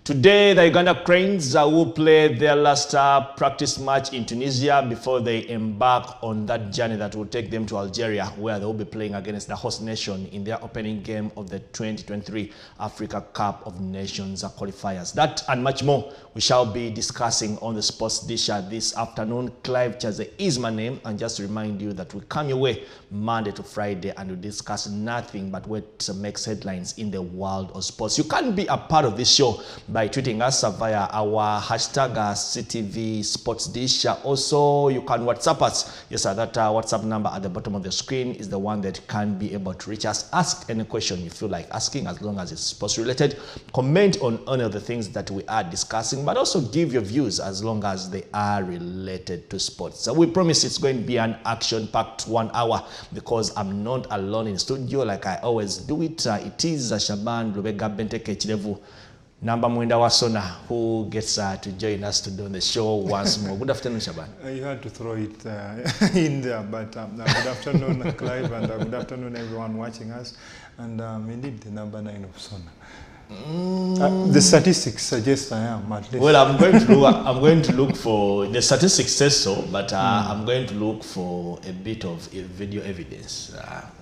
Today, the Uganda Cranes will play their last practice match in Tunisia before they embark on that journey that will take them to Algeria, where they will be playing against the host nation in their opening game of the 2023 Africa Cup of Nations qualifiers. That and much more we shall be discussing on the Sports Dish this afternoon. Clive Chaze is my name, and just to remind you that we come your way Monday to Friday and we discuss nothing but what makes headlines in the world of sports. You can be a part of this show by tweeting us via our hashtag CTV Sports Dish. Also, you can WhatsApp us. Yes, that WhatsApp number at the bottom of the screen is the one that can be able to reach us. Ask any question you feel like asking, as long as it's sports related. Comment on any of the things that we are discussing, but also give your views as long as they are related to sports. So we promise it's going to be an action-packed 1 hour, because I'm not alone in studio like I always do it. It is Shaban Lubega Benteke Chilevu Namba Mwenda Wasona who gets to join us to do the show once more. Good afternoon, Shaban. You had to throw it in there, but good afternoon, Clive, and good afternoon, everyone watching us. And indeed, the number 9 of Sona. The statistics suggest I am, at least. Well, I'm going to look for the statistics says so, but I'm going to look for a bit of video evidence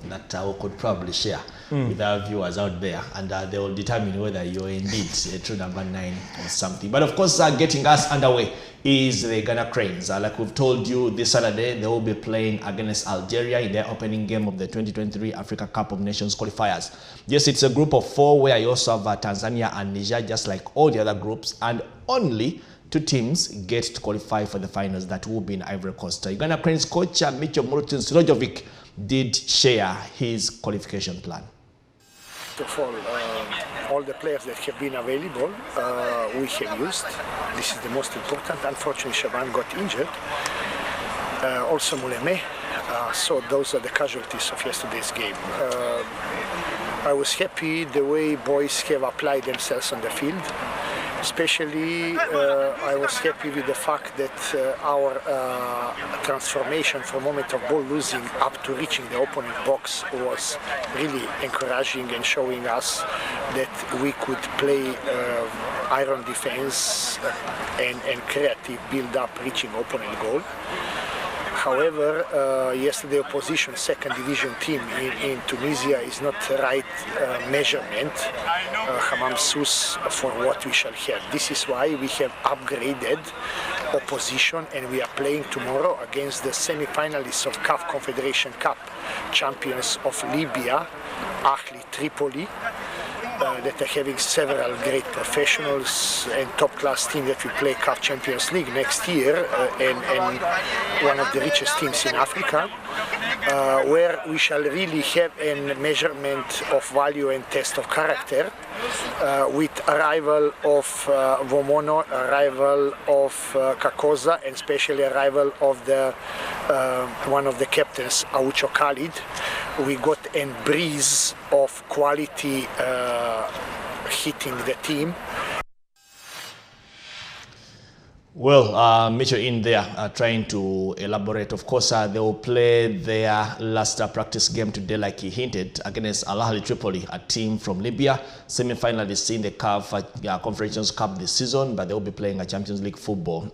that I could probably share with our viewers out there, and they will determine whether you're indeed a true number 9 or something. But of course, getting us underway is the Uganda Cranes. Like we've told you, this Saturday they will be playing against Algeria in their opening game of the 2023 Africa Cup of Nations qualifiers. Yes, it's a group of 4 where you also have Tanzania and Niger, just like all the other groups, and only 2 teams get to qualify for the finals. That will be in Ivory Coast. Uganda Cranes coach Micho did share his qualification plan. All the players that have been available, we have used. This is the most important. Unfortunately, Shaban got injured. Also Muleme. So those are the casualties of yesterday's game. I was happy the way boys have applied themselves on the field. Especially, I was happy with the fact that our transformation from moment of ball losing up to reaching the opponent box was really encouraging and showing us that we could play iron defense and creative build-up reaching opponent goal. However, yesterday opposition second division team in Tunisia is not the right measurement, Hamam Sus, for what we shall have. This is why we have upgraded opposition, and we are playing tomorrow against the semi-finalists of CAF Confederation Cup, champions of Libya, Ahli Tripoli, that are having several great professionals and top-class team that will play CAF Champions League next year, and one of the richest teams in Africa, where we shall really have a measurement of value and test of character, with arrival of Vomono, arrival of Kakoza, and especially arrival of the one of the captains, Aucho Khalid. We got a breeze of quality hitting the team. Well, Micho in there trying to elaborate. Of course, they will play their last practice game today, like he hinted, against Al Ahly Tripoli, a team from Libya, semi-finalists in the CAF Confederations Cup this season, but they will be playing a Champions League football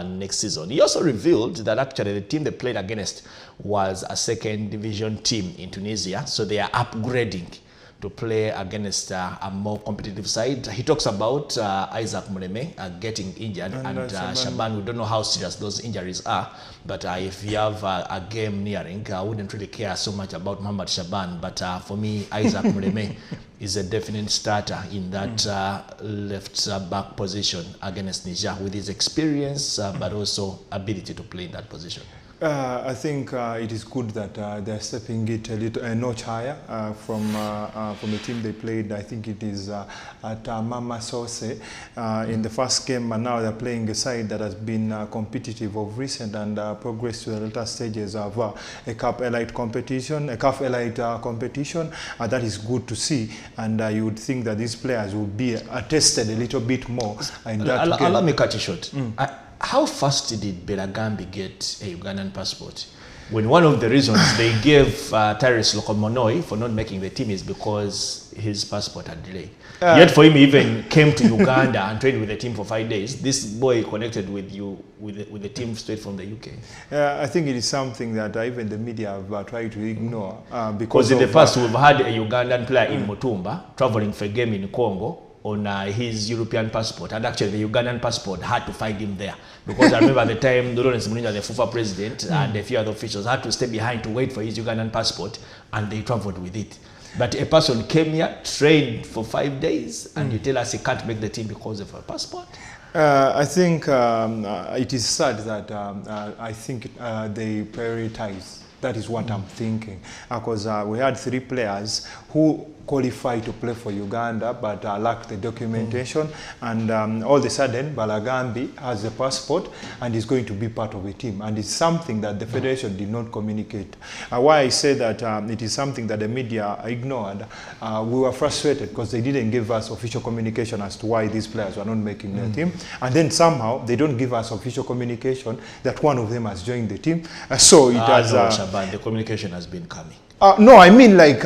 next season. He also revealed that actually the team they played against was a second division team in Tunisia, so they are upgrading to play against a more competitive side. He talks about Isaac Muleme getting injured, and Shaban, we don't know how serious those injuries are, but if you have a game nearing, I wouldn't really care so much about Muhammad Shaban, but for me, Isaac Muleme is a definite starter in that left back position against Niger, with his experience, but also ability to play in that position. I think it is good that they're stepping it a notch higher from the team they played. I think it is at Mama Sose in the first game, and now they're playing a side that has been competitive of recent and progressed to the later stages of a CAF Elite competition. That is good to see, and you would think that these players will be tested a little bit more in that game. Allow me cut you short. How fast did Belagambi get a Ugandan passport? when one of the reasons they gave Tyrese Lokomonoi for not making the team is because his passport had delayed. Yet for him, he even came to Uganda and trained with the team for 5 days. This boy connected with the team straight from the UK. I think it is something that even the media have tried to ignore. Because in the past, we've had a Ugandan player in Mutumba traveling for a game in Congo on his European passport, and actually the Ugandan passport had to find him there, because I remember at the time Lawrence Muninga, the FIFA president, and a few other officials had to stay behind to wait for his Ugandan passport, and they traveled with it. But a person came here, trained for 5 days, and you tell us he can't make the team because of a passport? I think it is sad that I think they prioritize. That is what I'm thinking, because we had 3 players who qualified to play for Uganda but lacked the documentation, and all of a sudden Balagambi has a passport and is going to be part of a team, and it's something that the federation did not communicate. Why I say that it is something that the media ignored, we were frustrated because they didn't give us official communication as to why these players were not making their team, and then somehow they don't give us official communication that one of them has joined the team. So it has... No, Shaban, the communication has been coming. No, I mean like...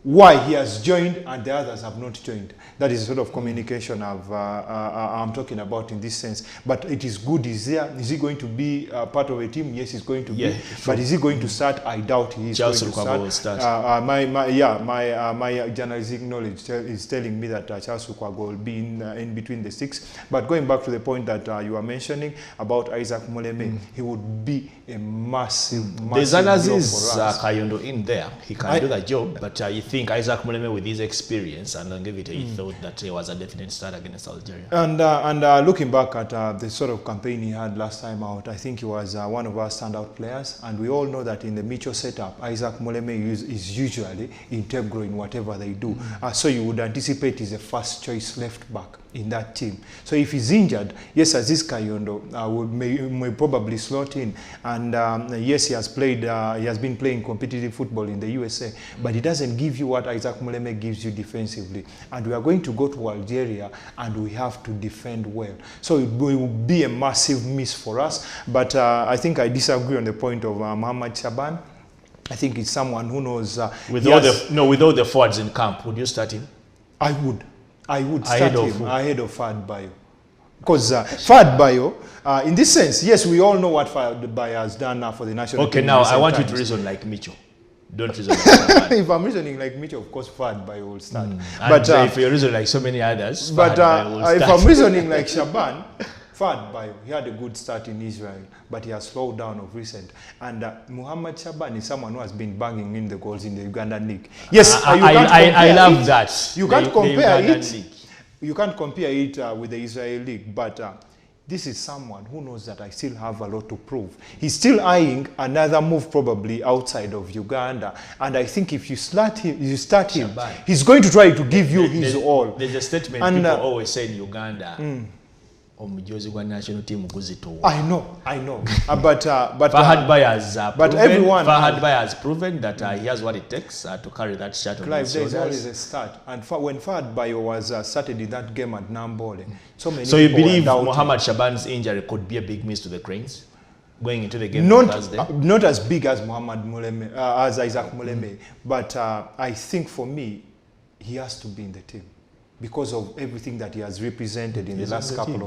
why he has joined and the others have not joined. That is the sort of communication I'm talking about in this sense. But it is good he's there. Is he going to be part of a team? Yes, he's going to be. But is he going to start? I doubt he is going to start. My journalistic knowledge is telling me that Charles Lukwago will be in between the 6. But going back to the point that you were mentioning about Isaac Muleme, he would be a massive There's an Aziz Kayondo in there. He can do the job, but you think Isaac Muleme with his experience and longevity, he thought that he was a definite start against Algeria. And looking back at the sort of campaign he had last time out, I think he was one of our standout players, and we all know that in the Micho setup, Isaac Muleme is usually integral in whatever they do. So you would anticipate he's a first choice left back in that team. So if he's injured, yes, Aziz Kayondo may probably slot in, and yes, he has been playing competitive football in the USA, but he doesn't give you what Isaac Muleme gives you defensively. And we are going to go to Algeria, and we have to defend well. So it will be a massive miss for us. But I think I disagree on the point of Mohamed Shaban. I think it's someone who knows. With all the forwards in camp, would you start him? I would start him ahead of Fad Bayo. Because Fad Bayo, in this sense, yes, we all know what Fad Bayo has done now for the national team. Okay, now I want you to reason like Micho. Don't reason like Shaban. If I'm reasoning like Micho, of course Fad Bayo will start. But if you're reasoning like so many others, but if I'm reasoning like Shaban, Fad Bayo, he had a good start in Israel, but he has slowed down of recent. And Mohamed Shaban is someone who has been banging in the goals in the Ugandan league. Yes, I love that. You can't compare it. You can't compare it with the Israel league, but this is someone who knows that I still have a lot to prove. He's still eyeing another move probably outside of Uganda, and I think if you start him, he's going to try to give you his all. There's a statement people always say in Uganda. National team I know. But Fahad Bayo has proven that he has what it takes to carry that shirt on his shoulders. There's always a start. And when Fahad Bayo was started in that game at Nambole, so you believe Mohamed Shaban's injury could be a big miss to the Cranes going into the game on Thursday? Not as big as Mohamed Muleme, as Isaac Muleme, but I think for me, he has to be in the team, because of everything that he has represented in the last couple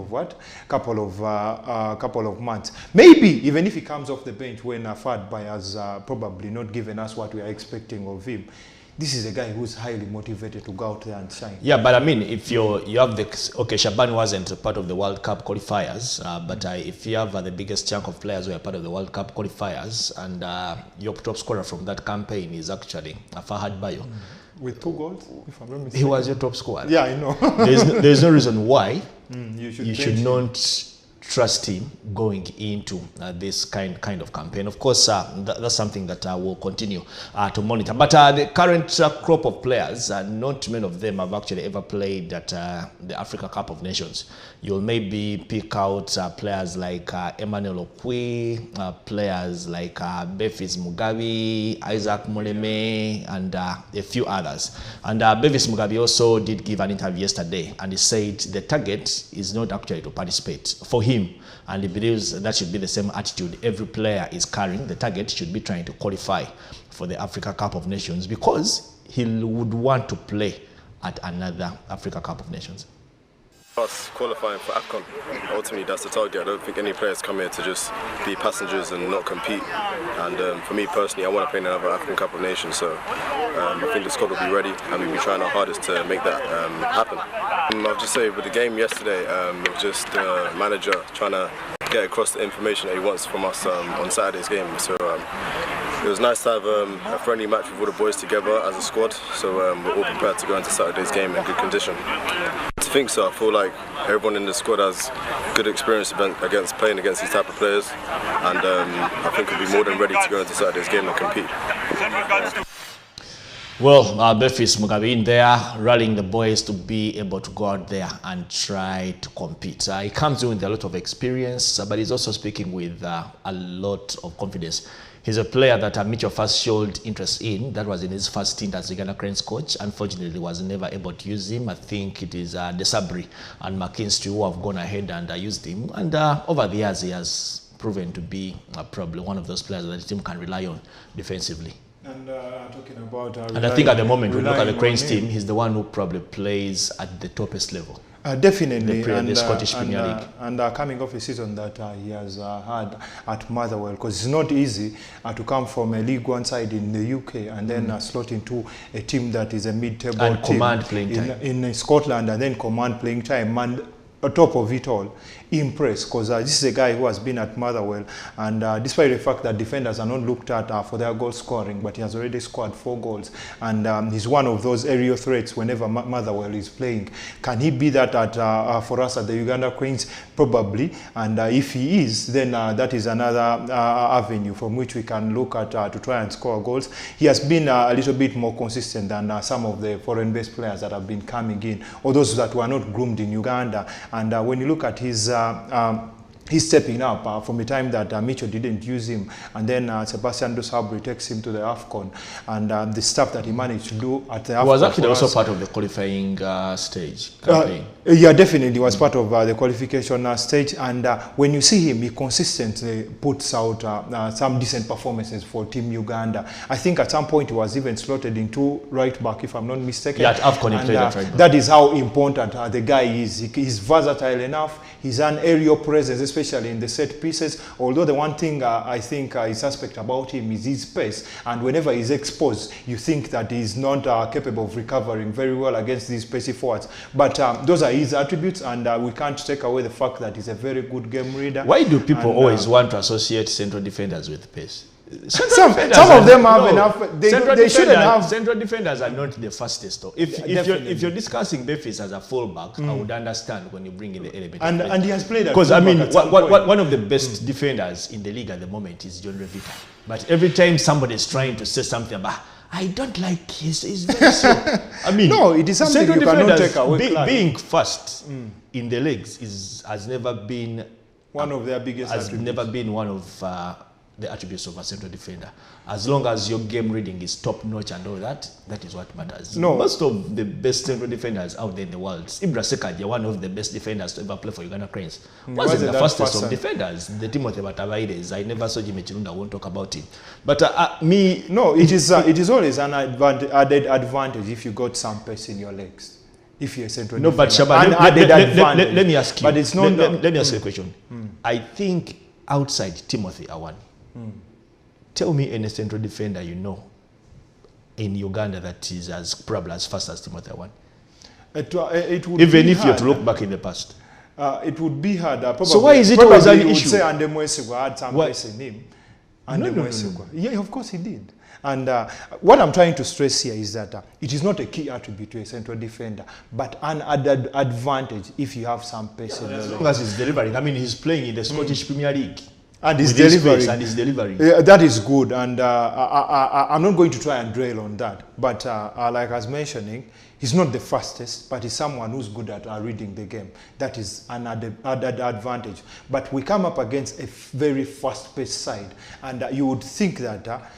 of months. Maybe even if he comes off the bench when Fahad Bayo has probably not given us what we are expecting of him. This is a guy who's highly motivated to go out there and shine. Yeah, but I mean, if you have Shaban wasn't part of the World Cup qualifiers, but if you have the biggest chunk of players who are part of the World Cup qualifiers, and your top scorer from that campaign is actually Fahad Bayo. With 2 goals, if I'm not mistaken. He was your top scorer. Yeah, I know. there's no reason why you should not trust him going into this kind of campaign. Of course, that's something that we'll continue to monitor. But the current crop of players, not many of them have actually ever played at the Africa Cup of Nations. You'll maybe pick out players like Emmanuel Okwi, players like Bevis Mugabe, Isaac Muleme, and a few others. And Bevis Mugabe also did give an interview yesterday, and he said the target is not actually to participate. For him, him, and he believes that should be the same attitude every player is carrying. The target should be trying to qualify for the Africa Cup of Nations, because he would want to play at another Africa Cup of Nations. Us qualifying for AFCON, ultimately that's the target. I don't think any players come here to just be passengers and not compete. And for me personally, I want to play in another African Cup of Nations, so I think the squad will be ready and we'll be trying our hardest to make that happen. I'll just say with the game yesterday, it was just the manager trying to get across the information that he wants from us on Saturday's game. So it was nice to have a friendly match with all the boys together as a squad, so we're all prepared to go into Saturday's game in good condition. I think so. I feel like everyone in the squad has good experience against playing against these type of players, and I think we'll be more than ready to go into Saturday's game and compete. Well, Befis Mugabe in there, rallying the boys to be able to go out there and try to compete. He comes in with a lot of experience, but he's also speaking with a lot of confidence. He's a player that Micho first showed interest in. That was in his first stint as Uganda Cranes coach. Unfortunately, was never able to use him. I think it is Desabri and McKinstry who have gone ahead and used him. And over the years, he has proven to be probably one of those players that the team can rely on defensively. And talking about and I think at the moment, when we look at the Cranes team, he's the one who probably plays at the toppest level. Definitely, the Scottish Premier League. And coming off a season that he has had at Motherwell, because it's not easy to come from a League One side in the UK and then slot into a team that is a mid-table team command playing time in Scotland, and then command playing time, and on top of it all, impressed, because this is a guy who has been at Motherwell, and despite the fact that defenders are not looked at for their goal scoring, but he has already scored 4 goals, and he's one of those aerial threats whenever Motherwell is playing. Can he be that for us at the Uganda Cranes? Probably, and if he is, then that is another avenue from which we can look at to try and score goals. He has been a little bit more consistent than some of the foreign-based players that have been coming in, or those that were not groomed in Uganda. And when you look at his he's stepping up from the time that Micho didn't use him, and then Sebastian Dusabri takes him to the AFCON, and the stuff that he managed to do at the AFCON. Was actually also part of the qualifying stage campaign. Yeah, definitely was part of the qualification stage, and when you see him, he consistently puts out some decent performances for Team Uganda. I think at some point he was even slotted into right back, if I'm not mistaken. Yeah, at AFCON he played at right back. That is how important the guy is. He's versatile enough. He's an aerial presence, especially in the set pieces. Although the one thing I think is suspect about him is his pace, and whenever he's exposed, you think that he's not capable of recovering very well against these pacey forwards. But those are his attributes, and we can't take away the fact that he's a very good game reader. Why do people always want to associate central defenders with pace? Some of them have enough. They shouldn't have. Central defenders are not the fastest. Though. If you're discussing Befis as a fullback, I would understand when you bring in the element. And he has played because I mean, one of the best defenders in the league at the moment is John Revita. But every time somebody is trying to say something about, I don't like his very slow. I mean, no, it is something you cannot take away. Being fast in the legs has never been one of their biggest attributes. Has never been one of the attributes of a central defender. As long as your game reading is top notch and all that, that is what matters. No. Most of the best central defenders out there in the world, Ibra Sekaja, one of the best defenders to ever play for Uganda Cranes, wasn't the fastest of defenders. The Timothy Batavaides, I never saw Jimmy Chirunda, I won't talk about it. But no, it is always an added advantage if you got some pace in your legs. If you're a central defender. But Shaba, let me ask you. But it's not. Let me ask you a question. I think outside Timothy Awan, tell me any central defender you know in Uganda that is as probably as fast as Timothy Awan. It would even if hard. you have to look back in the past. It would be hard. So why is it always an issue? You would say Ande Mwesigwa had some pace in him. No. Yeah, of course he did. And what I'm trying to stress here is that it is not a key attribute to a central defender, but an added advantage if you have some pace in your as long as he's delivering. I mean, he's playing in the Scottish Premier League. And he's delivering. And he's delivering. That is good. And I'm not going to try and dwell on that. But like I was mentioning, he's not the fastest, but he's someone who's good at reading the game. That is an added advantage. But we come up against a very fast-paced side. And you would think that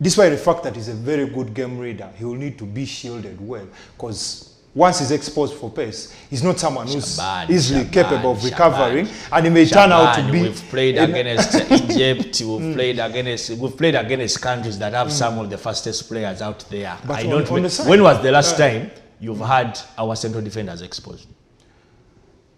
despite the fact that he's a very good game reader, he will need to be shielded well, because once he's exposed for pace, he's not someone who's easily Shaban, capable of recovering, and he may turn out to be. We've played against Egypt. We've played against countries that have some of the fastest players out there. But when was the last time you've had our central defenders exposed?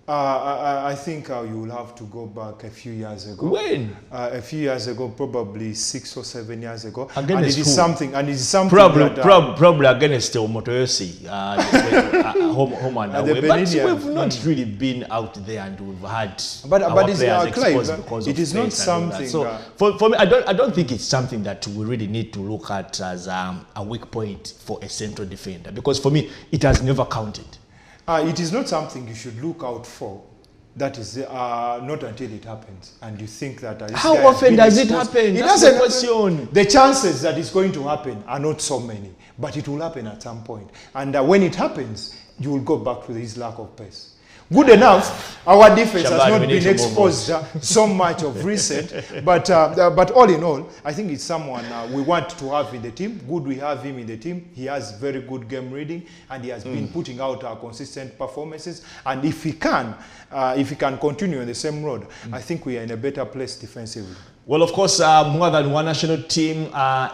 I think you will have to go back a few years ago. When? A few years ago, probably 6 or 7 years ago. Against and it is who? something. And it's something probably against Motoyosi, home and away. But we've not really been out there, and we've had our players exposed because it is not something. So for me, I don't think it's something that we really need to look at as a weak point for a central defender, because for me, it has never counted. It is not something you should look out for. That is not until it happens, and you think that. How often does it happen? That's the question. The chances that it's going to happen are not so many, but it will happen at some point. And when it happens, you will go back to this lack of pace. Good enough, our defense has not been exposed so much of recent, but all in all, I think it's someone we want to have in the team. Good we have him in the team. He has very good game reading, and he has been putting out consistent performances. And if he can continue on the same road, I think we are in a better place defensively. Well, of course, more than one national team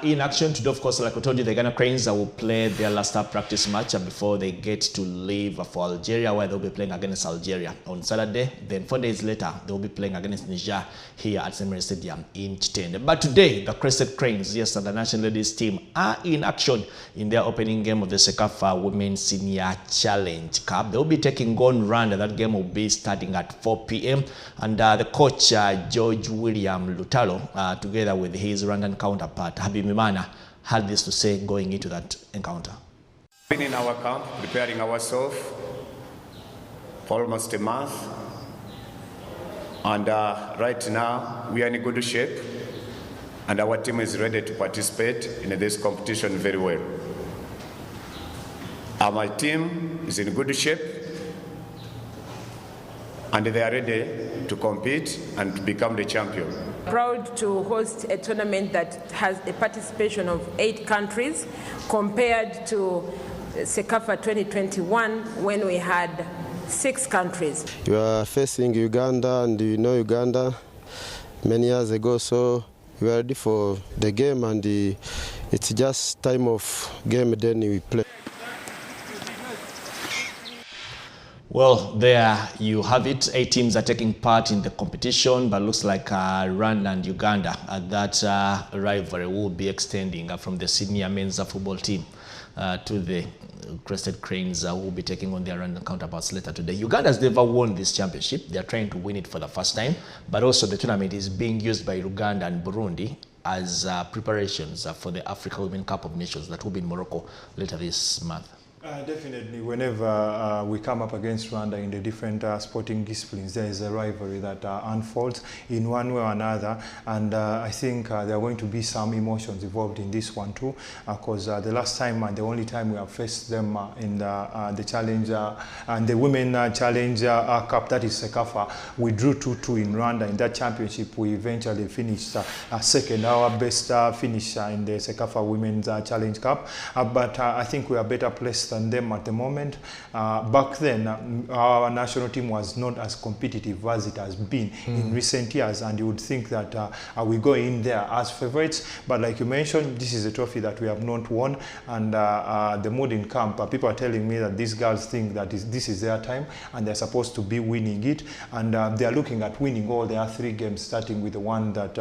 in action today. Of course, like I told you, the Uganda Cranes will play their last practice match before they get to leave for Algeria, where they'll be playing against Algeria on Saturday. Then 4 days later, they'll be playing against Niger here at Semere Stadium in Chitende. But today, the Crested Cranes, yes, and the national ladies team are in action in their opening game of the Sekafa Women's Senior Challenge Cup. They'll be taking on Rwanda. That game will be starting at 4 p.m. And the coach, George William Lutalo, together with his Rwandan counterpart, Habib Mimana, had this to say going into that encounter. Been in our camp, preparing ourselves for almost a month. And right now, we are in good shape. And our team is ready to participate in this competition very well. My team is in good shape. And they are ready to compete and to become the champion. Proud to host a tournament that has a participation of 8 countries compared to Sekafa 2021 when we had 6 countries. You are facing Uganda, and you know Uganda many years ago, so we are ready for the game, and it's just time of game, then we play. Well, there you have it. 8 teams are taking part in the competition, but looks like Rwanda and Uganda, that rivalry will be extending from the senior men's football team to the Crested Cranes, who will be taking on their Rwandan counterparts later today. Uganda has never won this championship. They are trying to win it for the first time, but also the tournament is being used by Uganda and Burundi as preparations for the Africa Women Cup of Nations that will be in Morocco later this month. Definitely, whenever we come up against Rwanda in the different sporting disciplines, there is a rivalry that unfolds in one way or another, and I think there are going to be some emotions involved in this one too, because the last time and the only time we have faced them in the challenge and the Women Challenge Cup, that is Sekafa, we drew 2-2 in Rwanda. In that championship, we eventually finished second, our best finish in the Sekafa Women's Challenge Cup, but I think we are better placed than them at the moment. Back then, our national team was not as competitive as it has been in recent years, and you would think that we go in there as favorites. But like you mentioned, this is a trophy that we have not won, and the mood in camp, people are telling me that these girls think that this is their time, and they're supposed to be winning it, and they are looking at winning all their 3 games, starting with the one that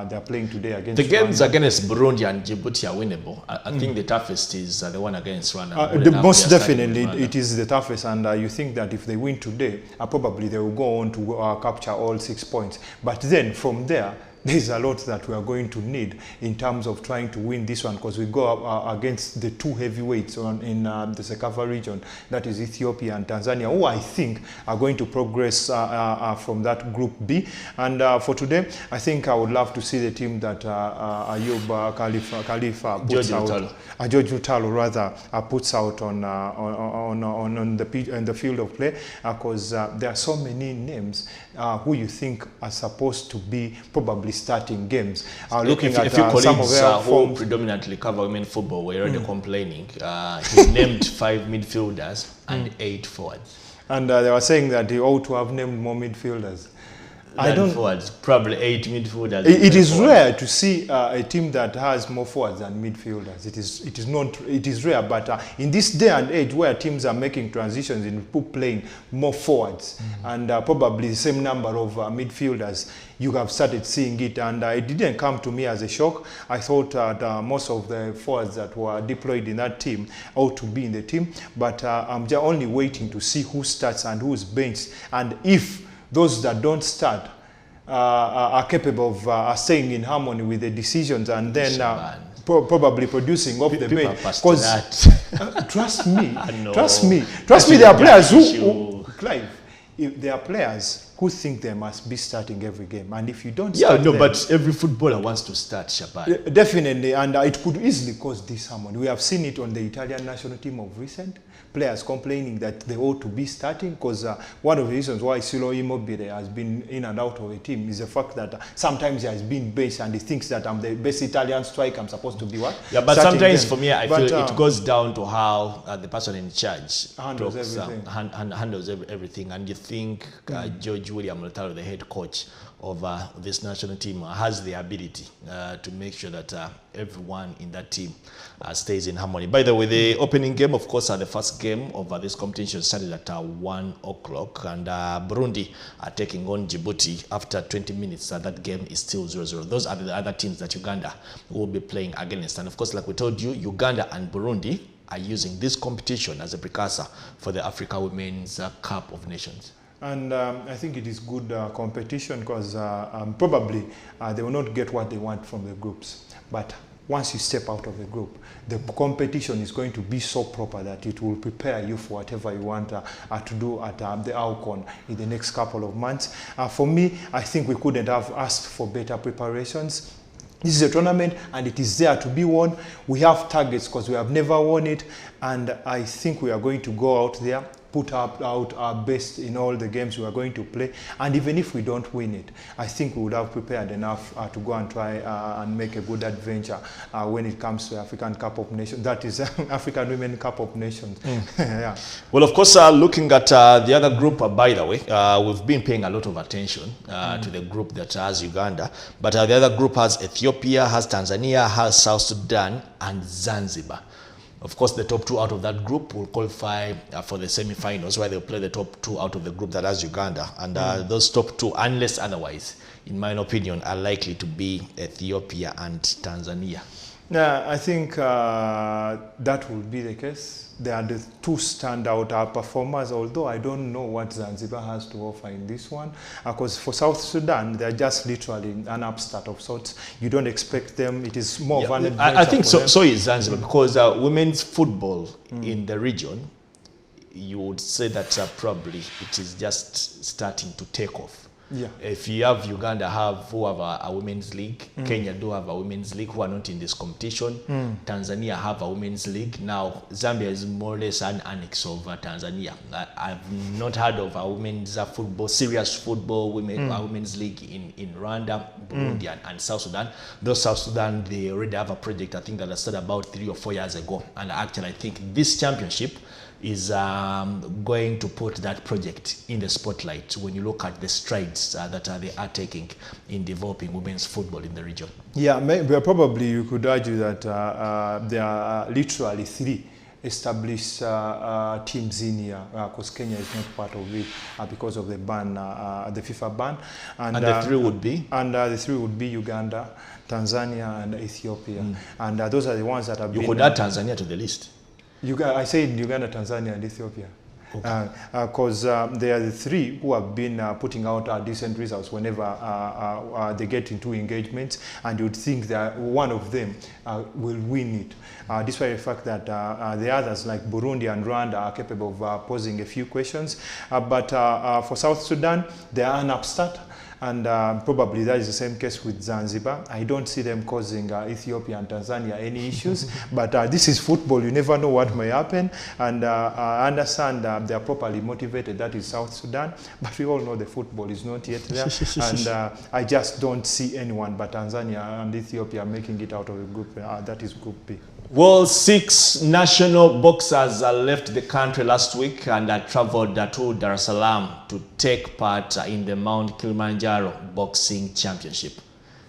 they're playing today against the games Rwanda. Against Burundi and Djibouti are winnable. I think the toughest is the one against Rwanda. Most definitely, it is the toughest, and you think that if they win today, probably they will go on to capture all 6 points. But then from there, there's a lot that we are going to need in terms of trying to win this one, because we go up against the 2 heavyweights in the Sekafa region, that is Ethiopia and Tanzania, who I think are going to progress from that Group B. And for today, I think I would love to see the team that Ayub Khalifa puts out, George Lutalo rather, puts out on the field of play, because there are so many names who you think are supposed to be probably starting games. Looking at a few some of their who forms. predominantly cover women football were already complaining. He named 5 midfielders and 8 forwards. And they were saying that he ought to have named more midfielders. Forwards, probably 8 midfielders. It is rare to see a team that has more forwards than midfielders. It is rare, but in this day and age where teams are making transitions in playing more forwards and probably the same number of midfielders, you have started seeing it, and it didn't come to me as a shock. I thought that most of the forwards that were deployed in that team ought to be in the team, but I'm just only waiting to see who starts and who's benched, and if those that don't start are capable of staying in harmony with the decisions and then probably producing off the bench. Because trust me, there are players who Clive, if there are players who think they must be starting every game, and if you don't start them, but every footballer wants to start, Shaban. Definitely, and it could easily cause disharmony. We have seen it on the Italian national team of recent. Players complaining that they ought to be starting, because one of the reasons why Silo Immobile has been in and out of a team is the fact that sometimes he has been based and he thinks that I'm the best Italian striker, I'm supposed to be what? Yeah, but sometimes for me, I feel it goes down to how the person in charge handles everything. Handles everything. And you think George William Lotaro, the head coach of this national team, has the ability to make sure that everyone in that team stays in harmony. By the way, the opening game, of course, the first game of this competition started at 1 o'clock, and Burundi are taking on Djibouti. After 20 minutes, that game is still 0-0. Those are the other teams that Uganda will be playing against. And of course, like we told you, Uganda and Burundi are using this competition as a precursor for the Africa Women's Cup of Nations. And I think it is good competition, because probably they will not get what they want from the groups. But once you step out of the group, the competition is going to be so proper that it will prepare you for whatever you want to do at the AFCON in the next couple of months. For me, I think we couldn't have asked for better preparations. This is a tournament and it is there to be won. We have targets because we have never won it, and I think we are going to go out there, put out our best in all the games we are going to play, and even if we don't win it, I think we would have prepared enough to go and try and make a good adventure when it comes to African Cup of Nations. That is African Women Cup of Nations. Yeah. Well, of course, looking at the other group, by the way, we've been paying a lot of attention to the group that has Uganda, but the other group has Ethiopia, has Tanzania, has South Sudan, and Zanzibar. Of course, the top 2 out of that group will qualify for the semi-finals, where they'll play the top 2 out of the group that has Uganda. And those top 2, unless otherwise, in my opinion, are likely to be Ethiopia and Tanzania. Yeah, I think that will be the case. They are the 2 standout performers, although I don't know what Zanzibar has to offer in this one. Because for South Sudan, they're just literally an upstart of sorts. You don't expect them. It is more of an adventure. I think so is Zanzibar, because women's football in the region, you would say that probably it is just starting to take off. Yeah. If you have Uganda who have a women's league, Kenya do have a women's league who are not in this competition, Tanzania have a women's league. Now, Zambia is more or less an annex of Tanzania. I've not heard of a women's football, serious football, women's league in Rwanda, Burundi, and South Sudan. Though South Sudan, they already have a project, I think, that I started about 3 or 4 years ago. And actually, I think this championship is going to put that project in the spotlight when you look at the strides that they are taking in developing women's football in the region. Yeah, maybe, probably you could argue that there are literally 3 established teams in here, because Kenya is not part of it because of the ban, the FIFA ban. And the 3 would be? And the 3 would be Uganda, Tanzania, and Ethiopia. And those are the ones that have been... You could add Tanzania to the list. I said Uganda, Tanzania, and Ethiopia. Because they are the 3 who have been putting out decent results whenever they get into engagements, and you'd think that one of them will win it. Despite the fact that the others, like Burundi and Rwanda, are capable of posing a few questions. But for South Sudan, they are an upstart. And probably that is the same case with Zanzibar. I don't see them causing Ethiopia and Tanzania any issues, but this is football. You never know what may happen. And I understand they are properly motivated. That is South Sudan, but we all know the football is not yet there. And I just don't see anyone but Tanzania and Ethiopia making it out of the group. That is Group B. Well, 6 national boxers left the country last week and traveled to Dar es Salaam to take part in the Mount Kilimanjaro Boxing Championship.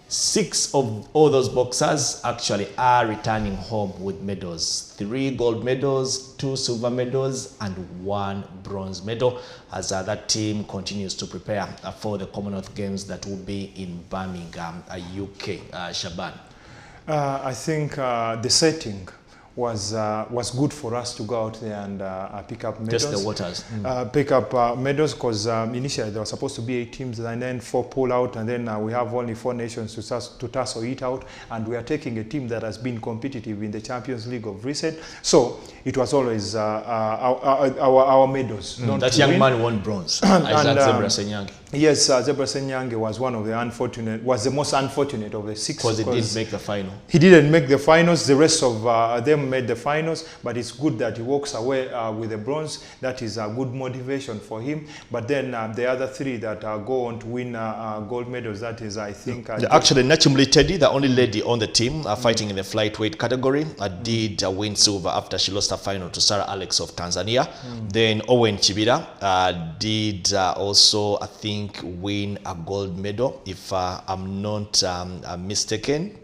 6 of all those boxers actually are returning home with medals. 3 gold medals, 2 silver medals, and 1 bronze medal as that team continues to prepare for the Commonwealth Games that will be in Birmingham, UK. Shaban. I think the setting was good for us to go out there and pick up medals. Test the waters. Pick up medals because initially there were supposed to be 8 teams and then 4 pull out, and then we have only 4 nations to tussle it out, and we are taking a team that has been competitive in the Champions League of recent. So it was always our medals. That young man won bronze. Isaac Zebra Senyange. Yes, Zebra Senyange was one of the unfortunate, was the most unfortunate of the 6. Because he didn't make the final. He didn't make the finals. The rest of them made the finals, but it's good that he walks away with the bronze. That is a good motivation for him. But then the other 3 that go on to win gold medals, that is, I think... Actually, Nachimli Teddy, the only lady on the team fighting in the flyweight category, did win silver after she lost her final to Sarah Alex of Tanzania. Then Owen Chibira did also, I think, win a gold medal, if I'm not mistaken.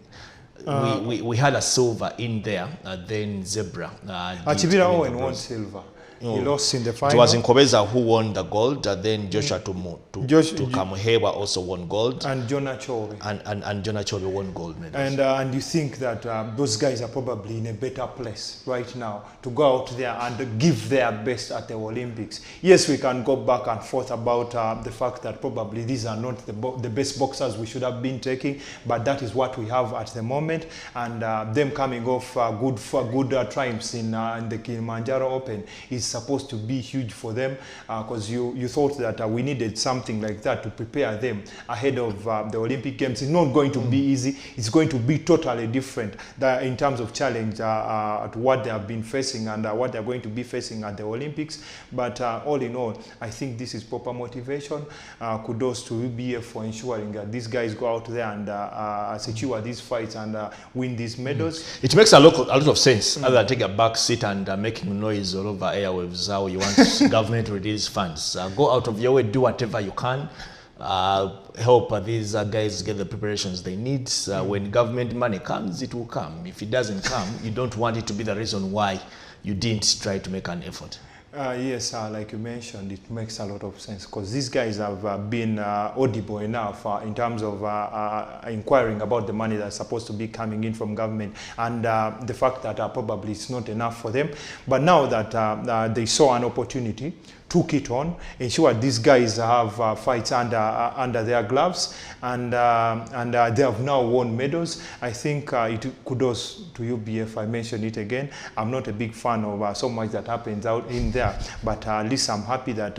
We had a silver in there, then Zebra. Chibira Owen won silver. He lost in the final. It was Nkobeza who won the gold, then Joshua to Kamuhewa also won gold. And Jonah Chobe. And Jonah Chobe won gold medals. And you think that those guys are probably in a better place right now to go out there and give their best at the Olympics. Yes, we can go back and forth about the fact that probably these are not the best boxers we should have been taking, but that is what we have at the moment. And them coming off good triumphs in the Kilimanjaro Open is supposed to be huge for them, because you thought that we needed something like that to prepare them ahead of the Olympic Games. It's not going to be easy. It's going to be totally different in terms of challenge to what they have been facing and what they're going to be facing at the Olympics. But all in all, I think this is proper motivation. Kudos to UBF for ensuring that these guys go out there and secure these fights and win these medals. It makes a lot of sense other than take a back seat and making noise all over airwaves. How you want government to release funds. Go out of your way, do whatever you can. Help these guys get the preparations they need. When government money comes, it will come. If it doesn't come, you don't want it to be the reason why you didn't try to make an effort. Yes, like you mentioned, it makes a lot of sense because these guys have been audible enough in terms of inquiring about the money that's supposed to be coming in from government and the fact that probably it's not enough for them. But now that they saw an opportunity, took it on, ensured these guys have fights under their gloves, and they have now won medals. I think kudos to UBF. I mentioned it again. I'm not a big fan of so much that happens out in there, but at least I'm happy that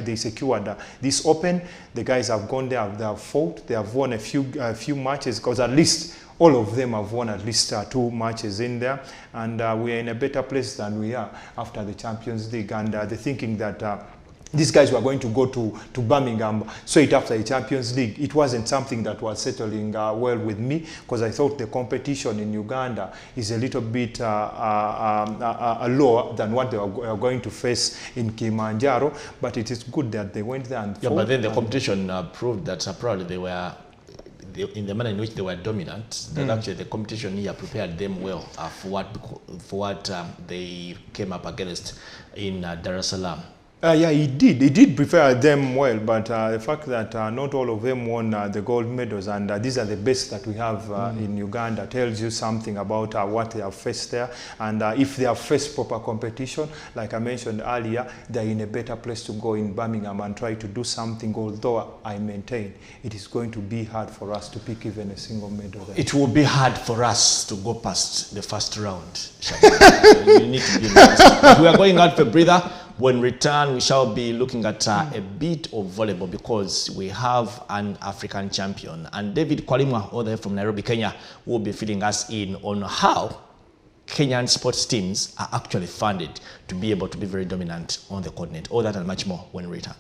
they secured this Open. The guys have gone there, they have fought, they have won a few matches, because at least all of them have won at least 2 matches in there, and we are in a better place than we are after the Champions League. And the thinking that these guys were going to go to Birmingham straight after the Champions League, it wasn't something that was settling well with me, because I thought the competition in Uganda is a little bit lower than what they were going to face in Kilimanjaro. But it is good that they went there and fought. But then the competition proved that probably they were, in the manner in which they were dominant, that actually the competition here prepared them well for what they came up against in Dar es Salaam. Yeah, he did prepare them well, but the fact that not all of them won the gold medals, and these are the best that we have in Uganda, tells you something about what they have faced there. And if they have faced proper competition, like I mentioned earlier, they're in a better place to go in Birmingham and try to do something, although I maintain it is going to be hard for us to pick even a single medal there. It will be hard for us to go past the first round. You need to be realistic. We are going out for a breather. When we return, we shall be looking at a bit of volleyball because we have an African champion. And David Kwalimwa, all the way from Nairobi, Kenya, will be filling us in on how Kenyan sports teams are actually funded to be able to be very dominant on the continent. All that and much more when we return.